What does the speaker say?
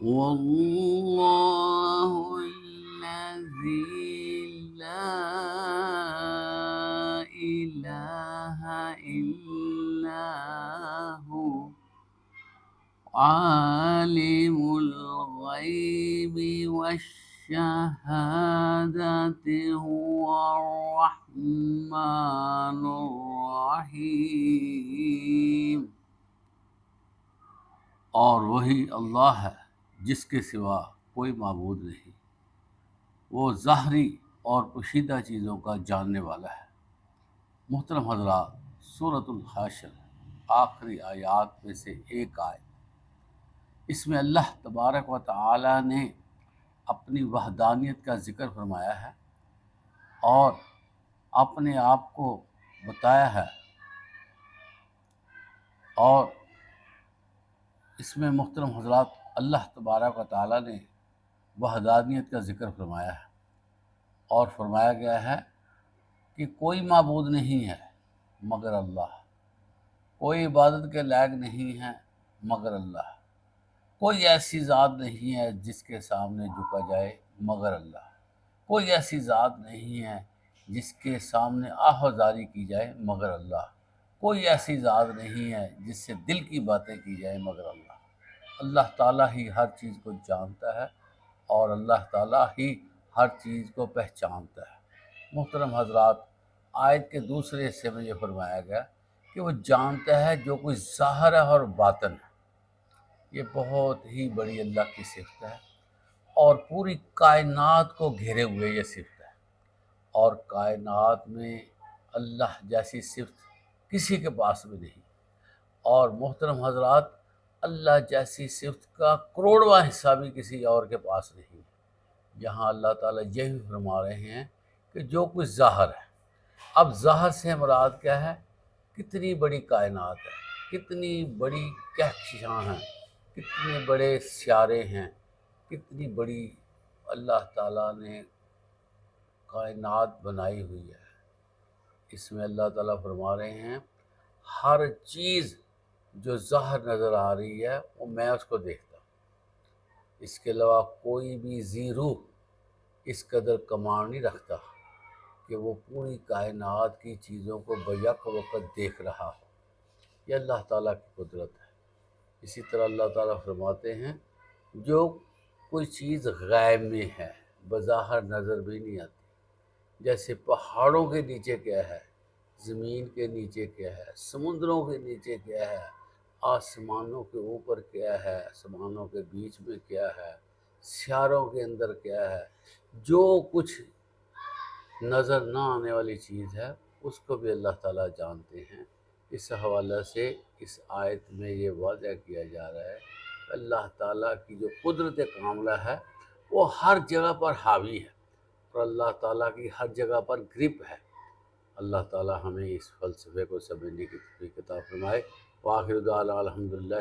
والله الذي لا إله إلا هو عالم الغيب والشهادة هو الرحمن الرحيم۔ اور وہی اللہ ہے جس کے سوا کوئی معبود نہیں، وہ ظاہری اور پوشیدہ چیزوں کا جاننے والا ہے۔ محترم حضرات، سورۃ الحشر آخری آیات میں سے ایک آیت، اس میں اللہ تبارک و تعالی نے اپنی وحدانیت کا ذکر فرمایا ہے اور اپنے آپ کو بتایا ہے، اور اس میں محترم حضرات اللہ تبارک و تعالی نے وحدانیت کا ذکر فرمایا ہے اور فرمایا گیا ہے کہ کوئی معبود نہیں ہے مگر اللہ، کوئی عبادت کے لائق نہیں ہے مگر اللہ، کوئی ایسی ذات نہیں ہے جس کے سامنے جھکا جائے مگر اللہ، کوئی ایسی ذات نہیں ہے جس کے سامنے آہوازاری کی جائے مگر اللہ، کوئی ایسی ذات نہیں ہے جس سے دل کی باتیں کی جائیں مگر اللہ۔ اللہ تعالیٰ ہی ہر چیز کو جانتا ہے اور اللہ تعالیٰ ہی ہر چیز کو پہچانتا ہے۔ محترم حضرات، آیت کے دوسرے حصے میں یہ فرمایا گیا کہ وہ جانتا ہے جو کچھ ظاہر ہے اور باطن ہے۔ یہ بہت ہی بڑی اللہ کی صفت ہے اور پوری کائنات کو گھیرے ہوئے یہ صفت ہے، اور کائنات میں اللہ جیسی صفت کسی کے پاس بھی نہیں، اور محترم حضرات اللہ جیسی صفت کا کروڑواں حصہ بھی کسی اور کے پاس نہیں۔ یہاں اللہ تعالیٰ یہی فرما رہے ہیں کہ جو کچھ ظاہر ہے، اب ظاہر سے مراد کیا ہے؟ کتنی بڑی کائنات ہے، کتنی بڑی کہکشاں ہیں، کتنے بڑے سیارے ہیں، کتنی بڑی اللہ تعالیٰ نے کائنات بنائی ہوئی ہے۔ اس میں اللہ تعالیٰ فرما رہے ہیں ہر چیز جو ظاہر نظر آ رہی ہے وہ میں اس کو دیکھتا ہوں، اس کے علاوہ کوئی بھی ذی روح اس قدر کمال نہیں رکھتا کہ وہ پوری کائنات کی چیزوں کو بیک وقت دیکھ رہا ہو۔ یہ اللہ تعالیٰ کی قدرت ہے۔ اسی طرح اللہ تعالیٰ فرماتے ہیں جو کوئی چیز غیب میں ہے، بظاہر نظر بھی نہیں آتی، جیسے پہاڑوں کے نیچے کیا ہے، زمین کے نیچے کیا ہے، سمندروں کے نیچے کیا ہے، آسمانوں کے اوپر کیا ہے، آسمانوں کے بیچ میں کیا ہے، سیاروں کے اندر کیا ہے، جو کچھ نظر نہ آنے والی چیز ہے اس کو بھی اللہ تعالیٰ جانتے ہیں۔ اس حوالے سے اس آیت میں یہ واضح کیا جا رہا ہے کہ اللہ تعالیٰ کی جو قدرت کاملہ ہے وہ ہر جگہ پر حاوی ہے، اور اللہ تعالیٰ کی ہر جگہ پر گرپ ہے۔ اللہ تعالیٰ ہمیں اس فلسفے کو سمجھنے کی توفیق عطا فرمائے۔ وآخر دعوانا الحمدللہ۔